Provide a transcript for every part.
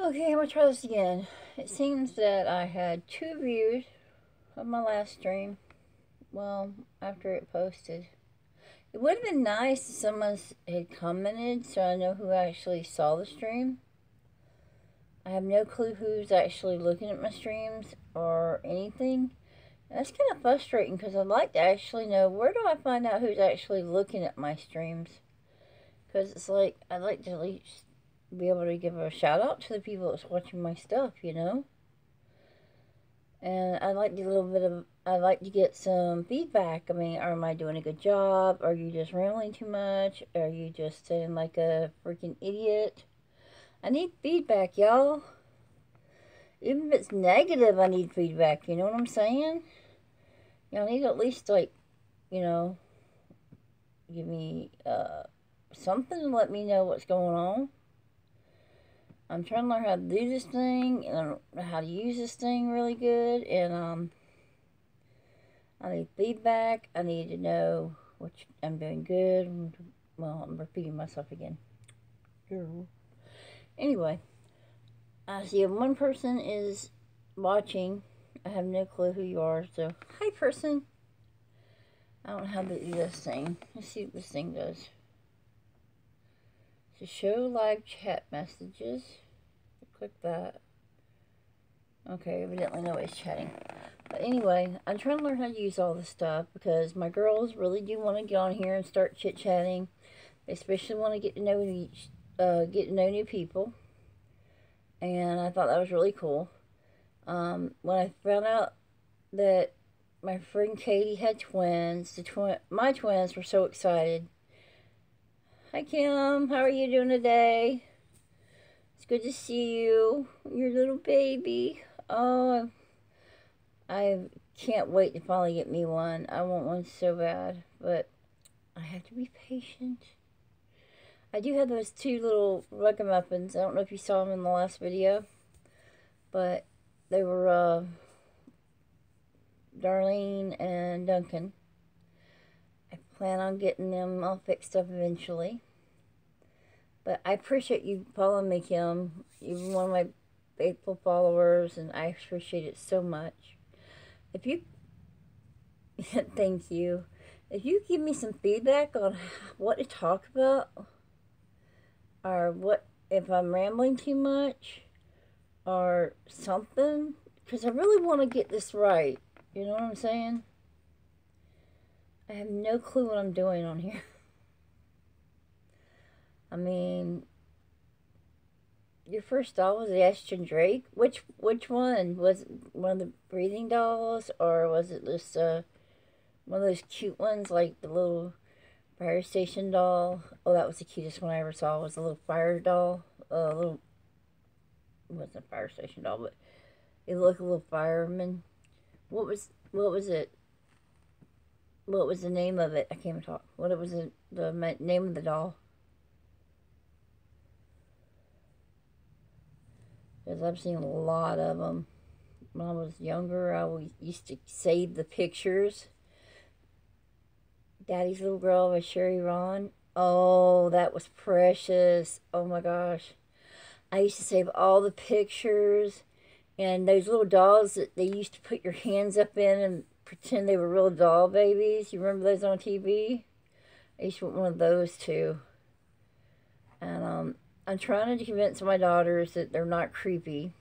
Okay, I'm gonna try this again. It seems that I had 2 views of my last stream. Well, after it posted. It would have been nice if someone had commented so I know who actually saw the stream. I have no clue who's actually looking at my streams or anything. And that's kind of frustrating because I'd like to actually know where do I find out who's actually looking at my streams. Because it's like, I'd like to at least be able to give a shout out to the people that's watching my stuff, you know? And I'd like to get some feedback. I mean, am I doing a good job? Are you just rambling too much? Are you just saying like a freaking idiot? I need feedback, y'all. Even if it's negative, I need feedback. You know what I'm saying? Y'all need to at least like, you know, give me something to let me know what's going on. I'm trying to learn how to do this thing, and I don't know how to use this thing really good, and I need feedback. I need to know which I'm doing good. Well, I'm repeating myself again. Anyway, I see one person is watching. I have no clue who you are, so hi, person. I don't know how to do this thing. Let's see what this thing does. To show live chat messages. Click that. Okay, evidently nobody's chatting. But anyway, I'm trying to learn how to use all this stuff because my girls really do want to get on here and start chit-chatting. They especially want to get to know new people. And I thought that was really cool. When I found out that my friend Katie had twins, my twins were so excited. Hi Kim, how are you doing today? It's good to see you, your little baby. Oh, I can't wait to finally get me one. I want one so bad, but I have to be patient. I do have those 2 little ragamuffins. I don't know if you saw them in the last video, but they were Darlene and Duncan. I plan on getting them all fixed up eventually. But I appreciate you following me, Kim. You're one of my faithful followers, and I appreciate it so much. If you, thank you. If you give me some feedback on what to talk about, or what if I'm rambling too much, or something, because I really want to get this right. You know what I'm saying? I have no clue what I'm doing on here. I mean, your first doll was the Ashton Drake. Which one? Was it one of the breathing dolls, or was it just one of those cute ones like the little fire station doll? Oh, that was the cutest one I ever saw. Was the little fire doll. Little, it wasn't a fire station doll, but it looked like a little fireman. What was it? What was the name of it? I can't even talk. What was the name of the doll? Because I've seen a lot of them. When I was younger, I always used to save the pictures. Daddy's Little Girl by Sherry Ron. Oh, that was precious. Oh my gosh. I used to save all the pictures. And those little dolls that they used to put your hands up in and pretend they were real doll babies. You remember those on TV? I used to want one of those too. And I'm trying to convince my daughters that they're not creepy.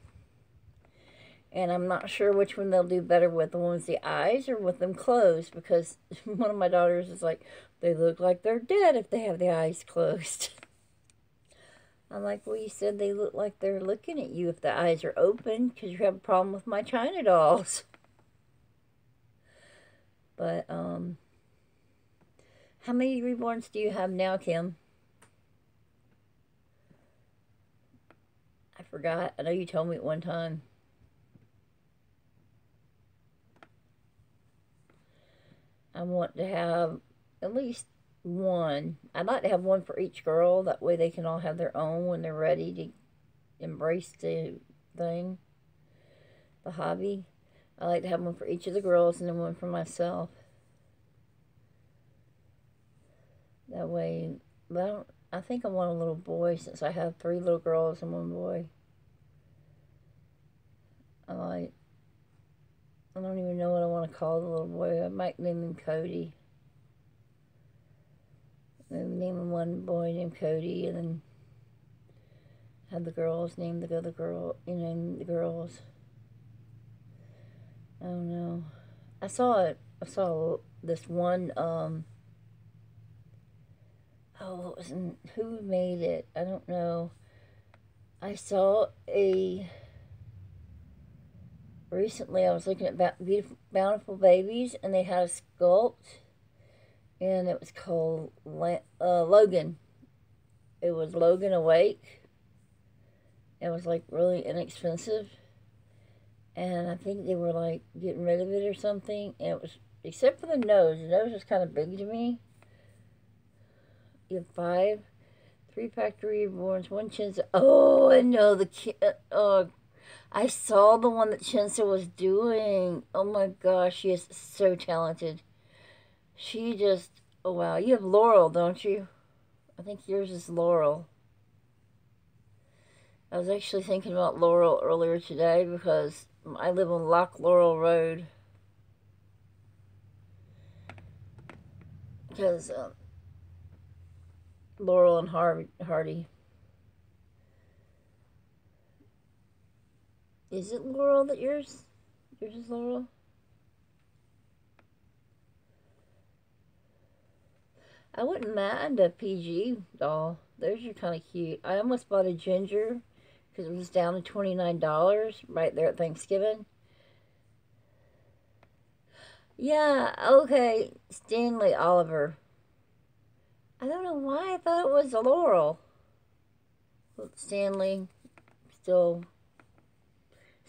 And I'm not sure which one they'll do better with, the one with the eyes or with them closed, because one of my daughters is like, they look like they're dead if they have the eyes closed. I'm like, well, you said they look like they're looking at you if the eyes are open, because you have a problem with my China dolls. But, how many reborns do you have now, Kim? I forgot. I know you told me at one time. I want to have at least one. I'd like to have one for each girl. That way they can all have their own when they're ready to embrace the thing, the hobby. I like to have one for each of the girls and then one for myself. That way, but I think I want a little boy since I have 3 little girls and 1 boy. I don't even know what I want to call the little boy. I might name him Cody. Maybe name him one boy named Cody, and then have the girls name the other girl. Name the girls. I don't know. I saw this one. Oh, who made it? I don't know. I saw recently I was looking at Beautiful Bountiful Babies, and they had a sculpt, and it was called Logan. It was Logan Awake. It was like really inexpensive, and I think they were like getting rid of it or something. And it was, except for the nose was kind of big to me. You have 5, 3 factory reborns, 1 Chinsa. Oh, I know the kid. Oh, I saw the one that Chinsa was doing. Oh my gosh, she is so talented. She just, oh wow. You have Laurel, don't you? I think yours is Laurel. I was actually thinking about Laurel earlier today because I live on Loch Laurel Road. Because Laurel and Hardy. Is it Laurel that yours? Yours is Laurel? I wouldn't mind a PG doll. Those are kind of cute. I almost bought a Ginger because it was down to $29 right there at Thanksgiving. Yeah, okay. Stanley Oliver. I don't know why I thought it was a Laurel. Stanley still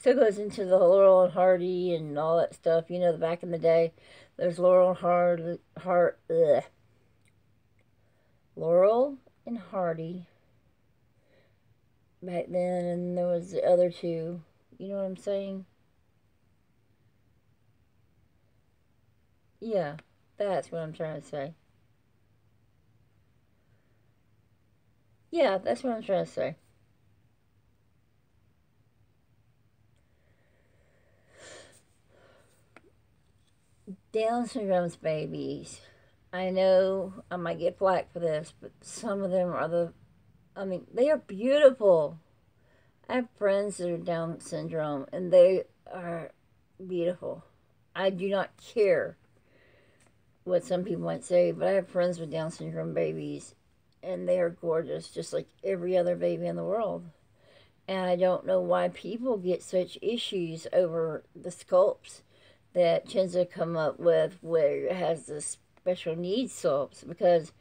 goes into the Laurel and Hardy and all that stuff. You know, the back in the day, there's Laurel and Laurel and Hardy back then, and there was the other two. You know what I'm saying? Yeah, that's what I'm trying to say. Yeah, that's what I'm trying to say. Down syndrome's babies. I know I might get flack for this, but some of them are they are beautiful. I have friends that are Down syndrome, and they are beautiful. I do not care what some people might say, but I have friends with Down syndrome babies, and they are gorgeous, just like every other baby in the world. And I don't know why people get such issues over the sculpts that Chinsa come up with, where it has the special needs sculpts, because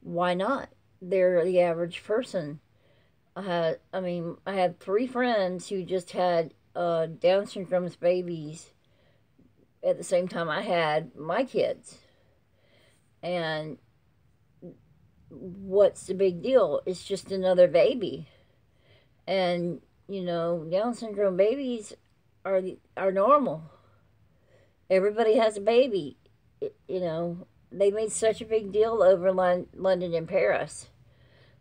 why not? They're the average person. I had 3 friends who just had Down syndrome's babies at the same time I had my kids. And what's the big deal? It's just another baby. And, Down syndrome babies are normal. Everybody has a baby. They made such a big deal over London and Paris.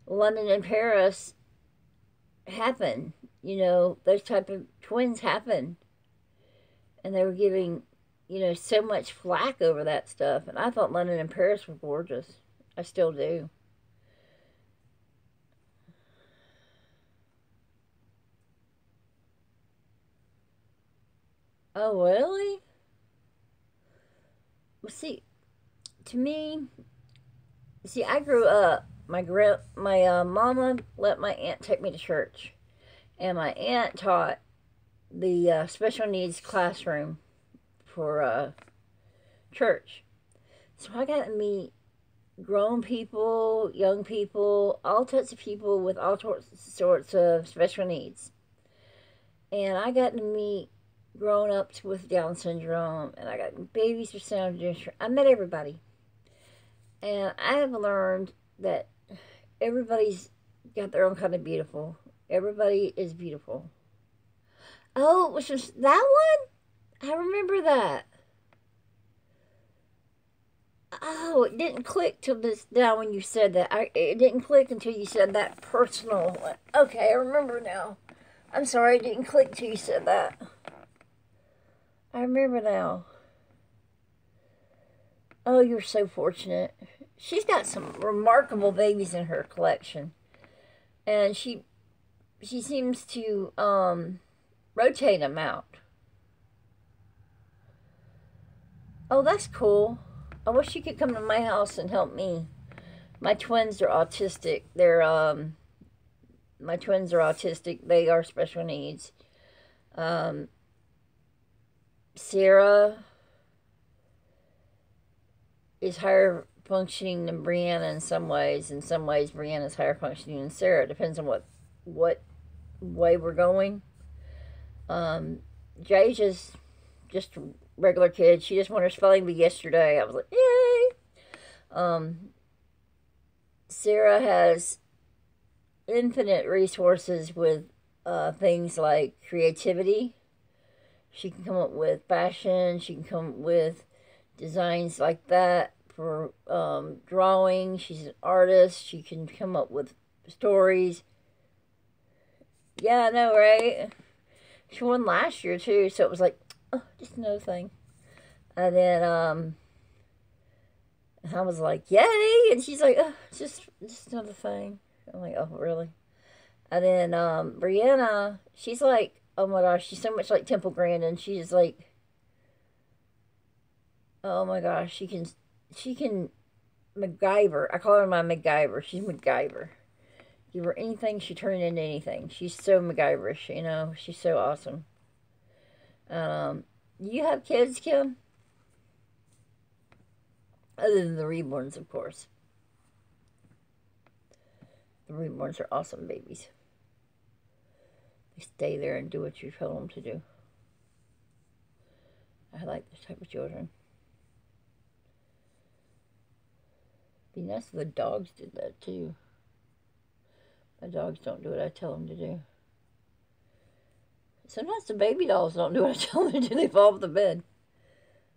London and Paris happen. Those type of twins happen. And they were giving, so much flack over that stuff. And I thought London and Paris were gorgeous. I still do. Oh, really? Well, see, to me, I grew up. My mama let my aunt take me to church, and my aunt taught the special needs classroom for church. So I got to meet grown people, young people, all types of people with all sorts of special needs. And I got to meet grown-ups with Down syndrome, and I got babies with Down syndrome. I met everybody. And I have learned that everybody's got their own kind of beautiful. Everybody is beautiful. Oh, which was that one? I remember that. Oh, it didn't click till this now when you said that. It didn't click until you said that personal. Okay, I remember now. I'm sorry, it didn't click till you said that. I remember now. Oh, you're so fortunate. She's got some remarkable babies in her collection. And she seems to rotate them out. Oh, that's cool. I wish you could come to my house and help me. My twins are autistic. My twins are autistic. They are special needs. Um, Sarah is higher functioning than Brianna in some ways. In some ways, Brianna is higher functioning than Sarah. It depends on what way we're going. Jay's just a regular kid. She just won her spelling bee yesterday. I was like, yay! Sarah has infinite resources with things like creativity. She can come up with fashion. She can come up with designs like that for drawing. She's an artist. She can come up with stories. Yeah, I know, right? She won last year too, so it was like, oh, just another thing. And then I was like, yay! And she's like, oh, just another thing. I'm like, oh, really? And then Brianna, she's like, oh my gosh, she's so much like Temple Grandin. She's like, oh my gosh, she can MacGyver. I call her my MacGyver. She's MacGyver. Give her anything, she turned into anything. She's so MacGyverish, you know. She's so awesome. You have kids, Kim? Other than the reborns, of course. The reborns are awesome babies. They stay there and do what you tell them to do. I like this type of children. It'd be nice if the dogs did that too. My dogs don't do what I tell them to do. Sometimes the baby dolls don't do what I tell them to do. They fall off the bed.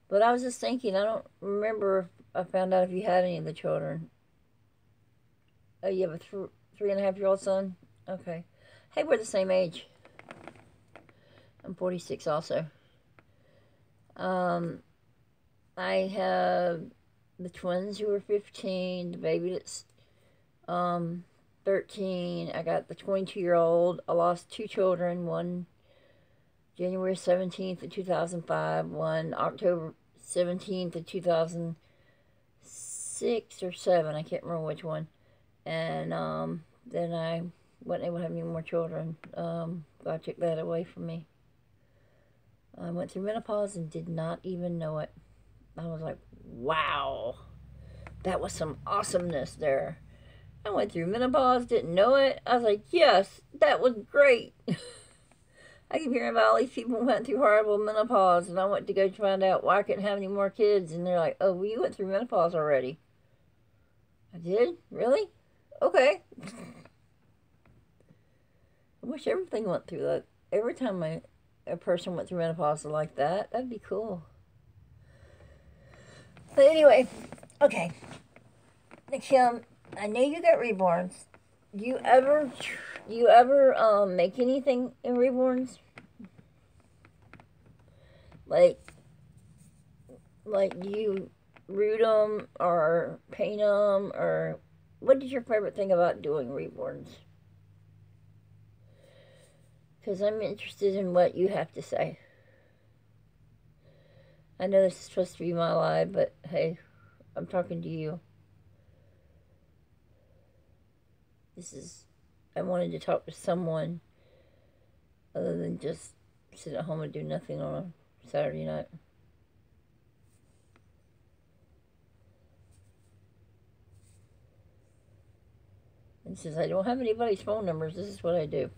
But I was just thinking, I don't remember if I found out if you had any of the children. Oh, you have a 3.5-year-old son? Okay. Hey, we're the same age. I'm 46 also. I have the twins who are 15, the baby that's 13. I got the 22-year-old. I lost 2 children, one January 17th of 2005, one October 17th of 2006 or 7. I can't remember which one. And then I wasn't able to have any more children. God took that away from me. I went through menopause and did not even know it. I was like, wow, that was some awesomeness there. I went through menopause, didn't know it. I was like, yes, that was great. I keep hearing about all these people who went through horrible menopause, and I went to go find out why I couldn't have any more kids, and they're like, oh, well, you went through menopause already. I did? Really? Okay. I wish everything went through that. Every time a person went through menopause like that, that'd be cool. But anyway, okay. Kim, I know you got reborns. Do you ever make anything in reborns? Like do you root them or paint them, or what is your favorite thing about doing reborns? Because I'm interested in what you have to say. I know this is supposed to be my live, but hey, I'm talking to you. I wanted to talk to someone other than just sit at home and do nothing on a Saturday night. And since I don't have anybody's phone numbers, this is what I do.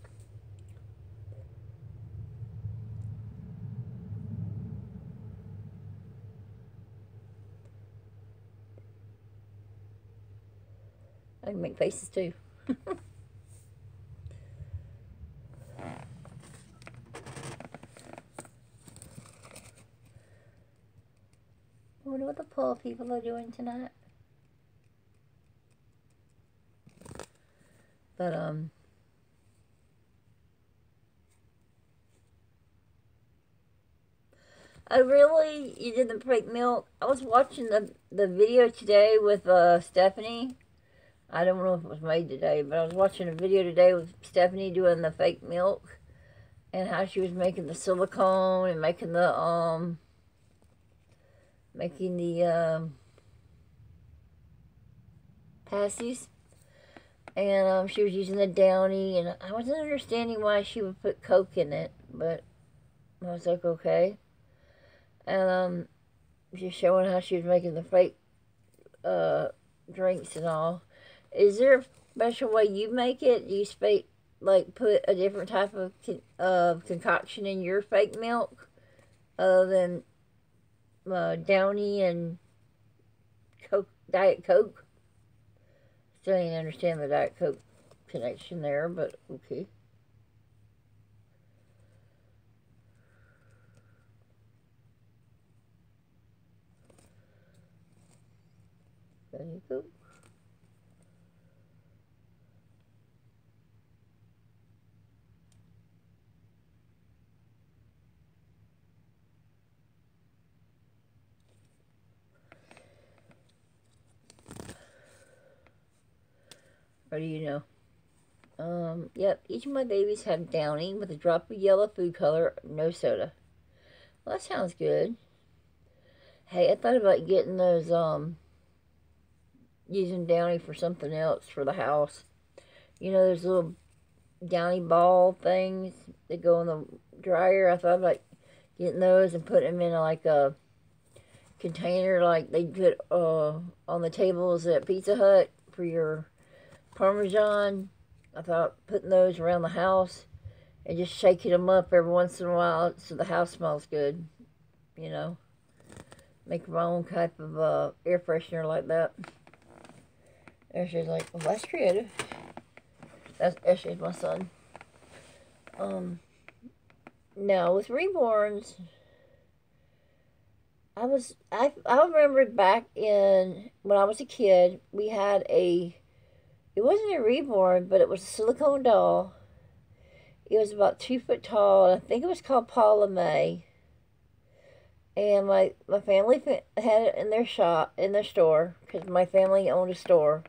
I can make faces too. I wonder what the poor people are doing tonight. But Oh, really? You did the fake milk? I was watching the video today with Stephanie. I don't know if it was made today, but I was watching a video today with Stephanie doing the fake milk and how she was making the silicone and making the pasties. And she was using the Downy, and I wasn't understanding why she would put Coke in it, but I was like, okay. And she's showing how she was making the fake drinks and all. Is there a special way you make it? Do you put a different type of concoction in your fake milk other than Downy and Coke, Diet Coke? Still didn't understand the Diet Coke connection there, but okay. Diet Coke. What do you know? Yep, each of my babies have Downy with a drop of yellow food color, no soda. Well, that sounds good. Hey, I thought about getting those, using Downy for something else for the house. You know, those little Downy ball things that go in the dryer. I thought about getting those and putting them in like a container like they put on the tables at Pizza Hut for your Parmesan. I thought putting those around the house and just shaking them up every once in a while so the house smells good, you know. Make my own type of air freshener like that. Ashley's like, well, that's creative. That's Ashley's my son. Now with reborns, I remembered back in when I was a kid, we had it wasn't a reborn, but it was a silicone doll. It was about 2 foot tall, and I think it was called Paula May. And my family had it in their store, because my family owned a store.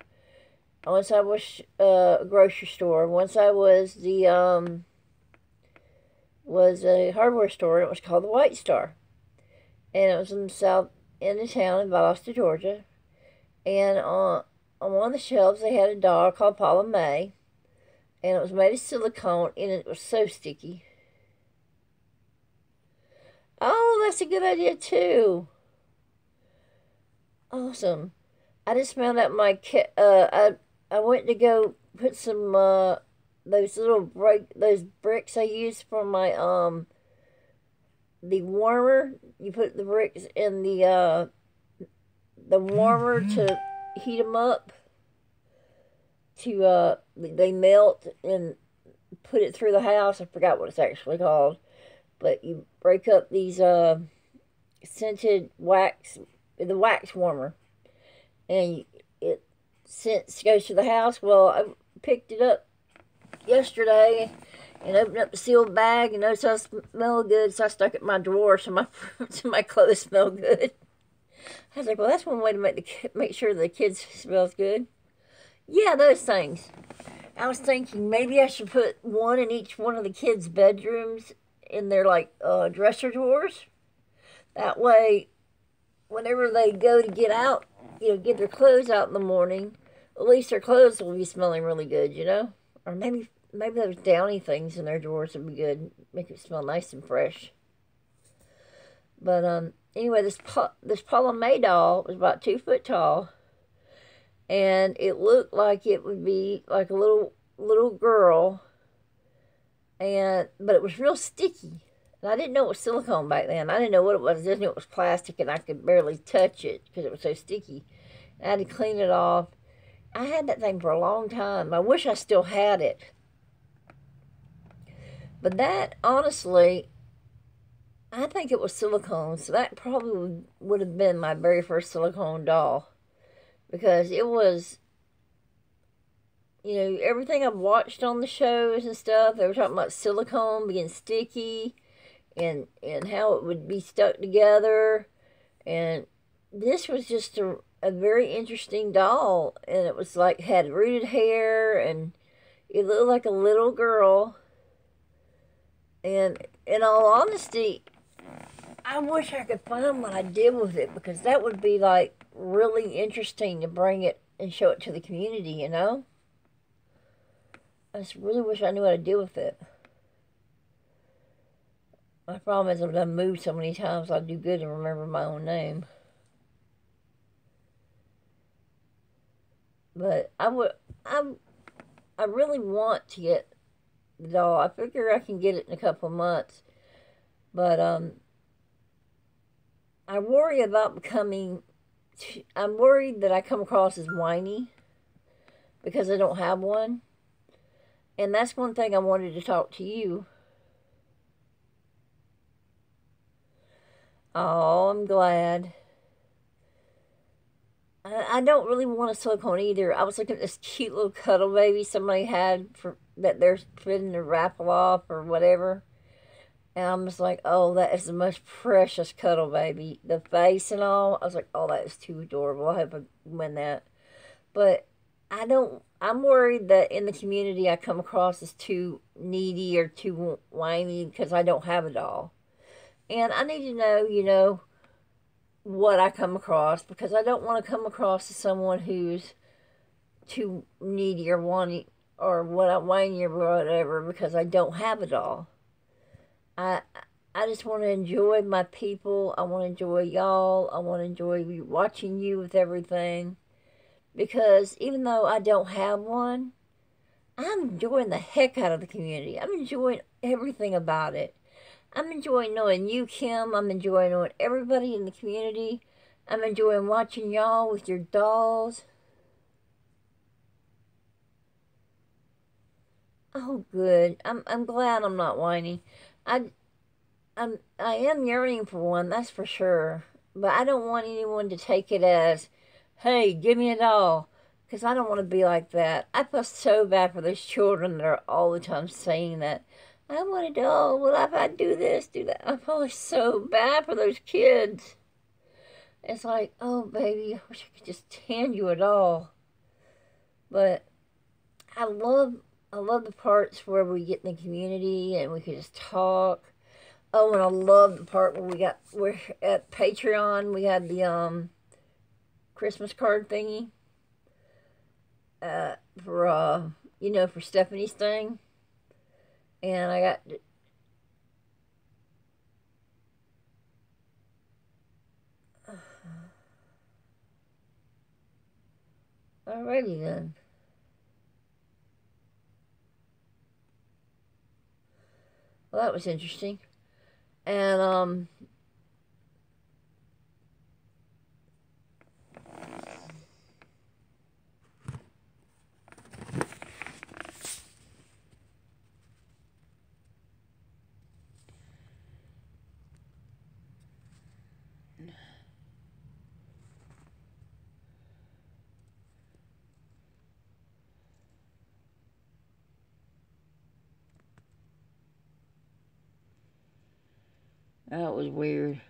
One side was a grocery store. One side was was a hardware store, and it was called the White Star. And it was in the south end of town in Valdosta, Georgia. And on one of the shelves, they had a doll called Paula May. And it was made of silicone, and it was so sticky. Oh, that's a good idea, too. Awesome. I just found out I went to go put some, those those bricks I use for my, the warmer. You put the bricks in the warmer to heat them up. They melt and put it through the house. I forgot what it's actually called. But you break up these scented wax, the wax warmer, and it goes to the house. Well, I picked it up yesterday and opened up the sealed bag and noticed I smelled good, so I stuck it in my drawer so my clothes smell good. I was like, well, that's one way to make sure the kids smells good. Yeah, those things. I was thinking maybe I should put one in each one of the kids' bedrooms in their dresser drawers. That way, whenever they go to get out, get their clothes out in the morning, at least their clothes will be smelling really good, Or maybe those Downy things in their drawers would be good, make it smell nice and fresh. But anyway, this Paula May doll was about 2 foot tall, and it looked like it would be like a little girl. But it was real sticky. And I didn't know it was silicone back then. I didn't know what it was. I just knew it was plastic, and I could barely touch it because it was so sticky. I had to clean it off. I had that thing for a long time. I wish I still had it. But that, honestly, I think it was silicone. So that probably would have been my very first silicone doll. Because it was, everything I've watched on the shows and stuff, they were talking about silicone being sticky and how it would be stuck together. And this was just a very interesting doll, and it was like had rooted hair, and it looked like a little girl. And in all honesty, I wish I could find what I did with it, because that would be like really interesting to bring it and show it to the community, you know? I just really wish I knew what to do with it. My problem is I've done moved so many times, I'd do good to remember my own name. But I really want to get the doll. I figure I can get it in a couple of months. But I worry about becoming. I'm worried that I come across as whiny because I don't have one. And that's one thing I wanted to talk to you. Oh, I'm glad. I don't really want a silicone either. I was looking at this cute little cuddle baby somebody had for that they're fitting to raffle off or whatever. And I'm just like, oh, that is the most precious cuddle baby. The face and all. I was like, oh, that is too adorable. I hope I win that. But I'm worried that in the community I come across as too needy or too whiny because I don't have a doll. And I need to know, what I come across, because I don't want to come across as someone who's too needy or whiny or whiny or whatever because I don't have a doll. I I just want to enjoy my people. I want to enjoy y'all. I want to enjoy watching you with everything. Because even though I don't have one, I'm enjoying the heck out of the community. I'm enjoying everything about it. I'm enjoying knowing you, Kim. I'm enjoying knowing everybody in the community. I'm enjoying watching y'all with your dolls. Oh, good. I'm glad I'm not whiny. I I am yearning for one, that's for sure. But I don't want anyone to take it as, hey, give me a doll. Because I don't want to be like that. I feel so bad for those children that are all the time saying that. I want a doll. Well, if I do this, do that. I feel so bad for those kids. It's like, oh, baby, I wish I could just hand you a doll. But I love, I love the parts where we get in the community and we can just talk. Oh, and I love the part where we're at Patreon. We had the Christmas card thingy for for Stephanie's thing, and I got. Alrighty then. Well, that was interesting, and that was weird.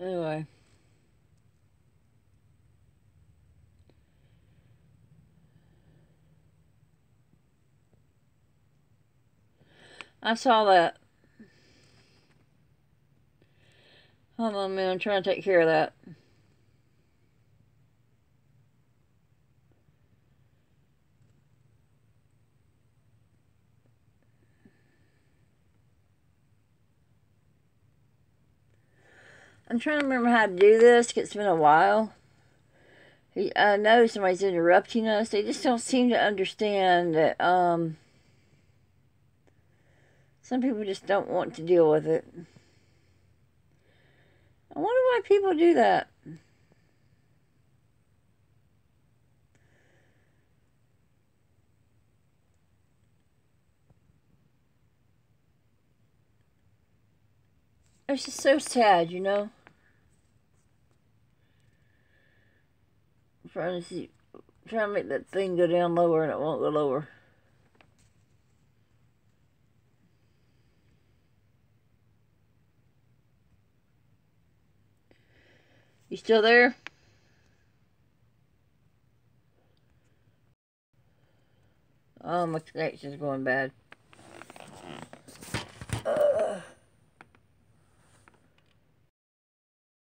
Anyway. I saw that. Hold on a minute, I'm trying to take care of that. I'm trying to remember how to do this, because it's been a while. I know somebody's interrupting us. They just don't seem to understand that, some people just don't want to deal with it. I wonder why people do that. It's just so sad, you know? I'm trying to see, trying to make that thing go down lower and it won't go lower. You still there? Oh, my connection's going bad.